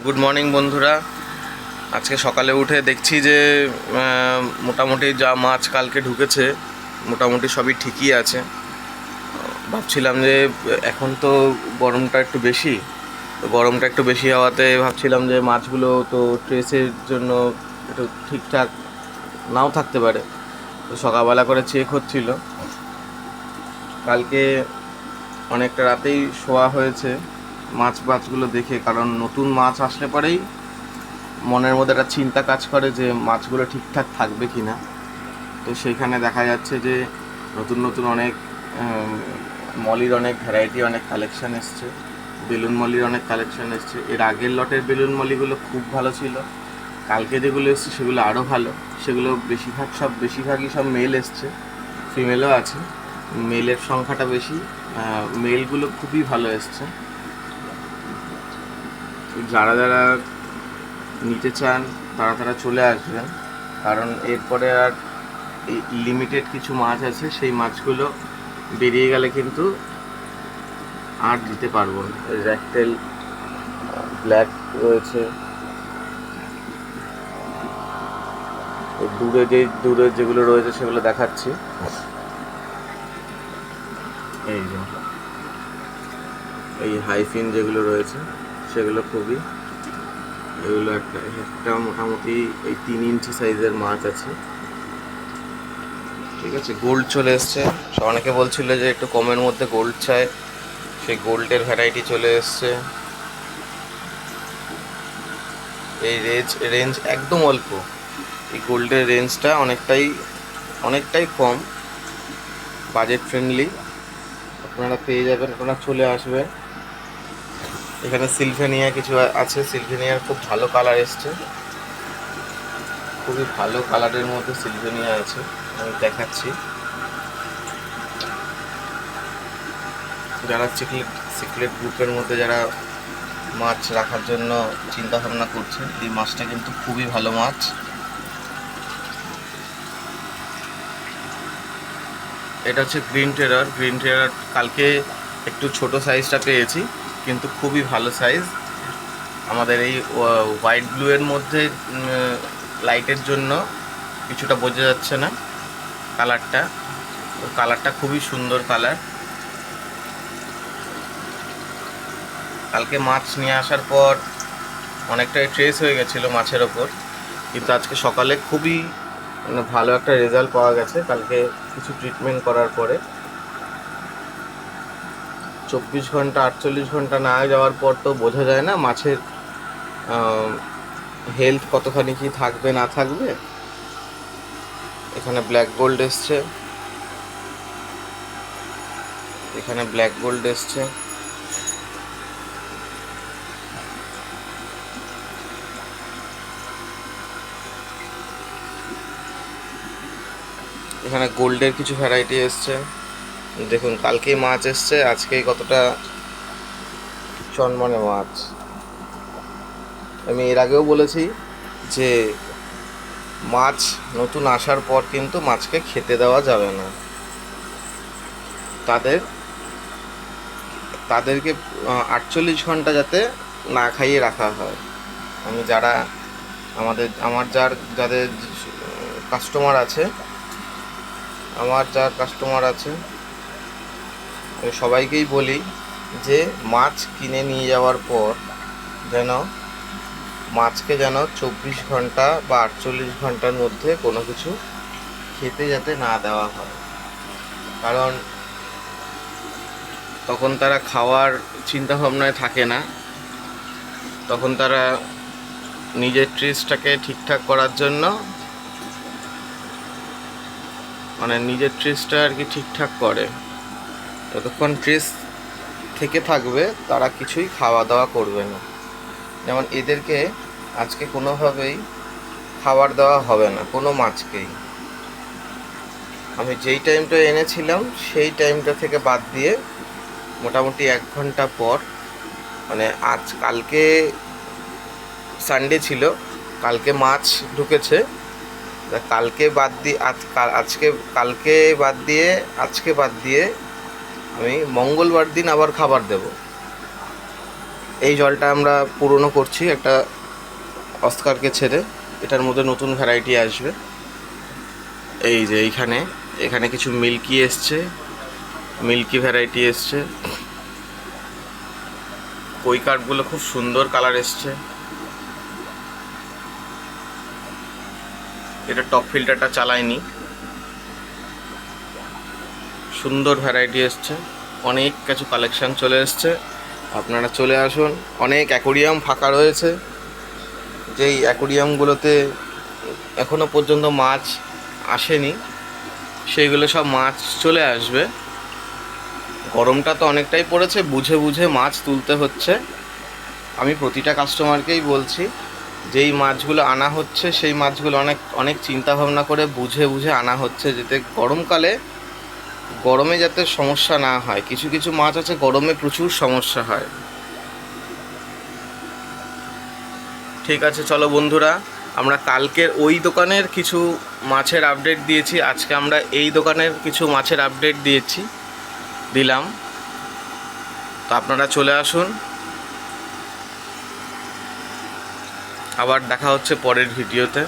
Good morning বন্ধুরা। আজকে সকালে উঠে দেখছি যে মোটামুটি যা মাছ কালকে ঢুকেছে মোটামুটি সবই ঠিকই আছে। ভাবছিলাম যে এখন তো গরমটা একটু বেশি, তো গরমটা একটু বেশি হওয়াতে ভাবছিলাম যে মাছগুলো তো ট্রেসের জন্য একটু ঠিকঠাক নাও থাকতে পারে। তো সকালবেলা করে চেক হচ্ছিল, কালকে অনেকটা রাতেই শোয়া হয়েছে মাছগুলো দেখে, কারণ নতুন মাছ আসলে পরেই মনের মধ্যে একটা চিন্তা কাজ করে যে মাছগুলো ঠিকঠাক থাকবে কি না। তো সেইখানে দেখা যাচ্ছে যে নতুন নতুন অনেক মলির অনেক ভ্যারাইটি, অনেক কালেকশান এসছে, বেলুন মলির অনেক কালেকশান এসছে। এর আগের লটের বেলুন মলিগুলো খুব ভালো ছিল, কালকে যেগুলো এসছে সেগুলো আরও ভালো। সেগুলো বেশিরভাগই সব মেল এসছে, ফিমেলও আছে, মেলের সংখ্যাটা বেশি। মেলগুলো খুবই ভালো এসছে। যারা যারা নিতে চান তারা চলে আসবেন, কারণ এরপরে আর লিমিটেড কিছু মাছ আছে, সেই মাছগুলো বেরিয়ে গেলে কিন্তু আর দিতে পারবো না। র্যাকটেল ব্ল্যাক রয়েছে, দূরে যেগুলো রয়েছে সেগুলো দেখাচ্ছি। এই যে এই হাইফিন যেগুলো রয়েছে সেগুলো খুবই, এগুলো একটা মোটামুটি এই 3 ইঞ্চি সাইজের মাছ আছে। ঠিক আছে, গোল্ড চলে এসছে। অনেকে বলছিল যে একটু কমের মধ্যে গোল্ড চাই, সেই গোল্ডের ভ্যারাইটি চলে এসছে। এই রেঞ্জ একদম অল্প, এই গোল্ডের রেঞ্জটা অনেকটাই কম, বাজেট ফ্রেন্ডলি। আপনারা পেয়ে যাবেন, আপনারা চলে আসবেন। এখানে সিলভেনিয়া কিছু আছে, সিলভেনিয়ার খুব ভালো কালার এসছে, খুবই ভালো কালারের মধ্যে সিলভেনিয়া আছে, আমি দেখাচ্ছি। যারা সিক্রেট গ্রুপের মধ্যে যারা মাছ রাখার জন্য চিন্তা ভাবনা করছেন, এই মাছটা কিন্তু খুবই ভালো মাছ। এটা হচ্ছে গ্রিন টেরার। কালকে একটু ছোট সাইজটা পেয়েছি, কিন্তু খুবই ভালো সাইজ। আমাদের এই হোয়াইট ব্লু এর মধ্যে লাইটের জন্য কিছুটা বোঝা যাচ্ছে না কালারটা খুবই সুন্দর কালার। কালকে মাছ নিয়ে আসার পর অনেকটাই ট্রেস হয়ে গেছিলো মাছের ওপর, কিন্তু আজকে সকালে খুবই ভালো একটা রেজাল্ট পাওয়া গেছে। কালকে কিছু ট্রিটমেন্ট করার পরে 24 ঘন্টা 48 ঘন্টা না যাওয়ার পর তো বোঝা যায় না মাছের হেলথ কতখানি কি থাকবে না থাকবে। এখানে ব্ল্যাক গোল্ড এসছে, এখানে গোল্ডের কিছু ভ্যারাইটি এসছে। দেখুন, কালকেই মাছ এসছে, আজকেই কতটা চনমনে মাছ। আমি এর আগেও বলেছি যে মাছ নতুন আসার পর কিন্তু মাছকে খেতে দেওয়া যাবে না, তাদেরকে 48 ঘন্টা যাতে না খাইয়ে রাখা হয়। আমি যাদের কাস্টমার আছে, আমি সবাইকেই বলি যে মাছ কিনে নিয়ে যাওয়ার পর মাছকে 24 ঘন্টা বা 48 ঘন্টার মধ্যে কোনো কিছু খেতে যাতে না দেওয়া হয়, কারণ তখন তারা খাওয়ার চিন্তা ভাবনায় থাকে না। তখন তারা নিজের ট্রেসটাকে ঠিকঠাক করার জন্য, নিজের ট্রেসটা আর কি ঠিকঠাক করে। যতক্ষণ ট্রেস থেকে থাকবে তারা কিছুই খাওয়া দাওয়া করবে না। যেমন এদেরকে আজকে কোনোভাবেই খাবার দেওয়া হবে না কোনো মাছকেই। আমি যেই টাইমটা এনেছিলাম সেই টাইমটা থেকে বাদ দিয়ে মোটামুটি 1 ঘন্টা পর, কালকে সানডে ছিল, কালকে মাছ ঢুকেছে, কালকে বাদ দিয়ে আজকে বাদ দিয়ে আমি মঙ্গলবার দিন আবার খাবার দেব। এই জলটা আমরা পুরনো করছি একটা অস্কারকে ছেড়ে, এটার মধ্যে নতুন ভ্যারাইটি আসবে। এই যে এইখানে এখানে কিছু মিল্কি এসছে, মিল্কি ভ্যারাইটি এসছে। কই কাঠগুলো খুব সুন্দর কালার এসছে। এটা টপ ফিল্টারটা চালায়নি, সুন্দর ভ্যারাইটি এসছে। অনেক কিছু কালেকশান চলে এসছে, আপনারা চলে আসুন। অনেক অ্যাকোরিয়াম ফাঁকা রয়েছে, যেই অ্যাকোরিয়ামগুলোতে এখনও পর্যন্ত মাছ আসেনি সেইগুলো সব মাছ চলে আসবে। গরমটা তো অনেকটাই পড়েছে, বুঝে বুঝে মাছ তুলতে হচ্ছে। আমি প্রতিটা কাস্টমারকেই বলছি, যেই মাছগুলো আনা হচ্ছে সেই মাছগুলো অনেক অনেক চিন্তাভাবনা করে বুঝে বুঝে আনা হচ্ছে, যাতে গরমে যাতে সমস্যা না হয়। কিছু কিছু মাছ আছে গরমে প্রচুর সমস্যা হয়। ঠিক আছে, চলো বন্ধুরা, আমরা কালকের ওই দোকানের কিছু মাছের আপডেট দিয়েছি, আজকে আমরা এই দোকানের কিছু মাছের আপডেট দিলাম। তো আপনারা চলে আসুন, আবার দেখা হচ্ছে পরের ভিডিওতে।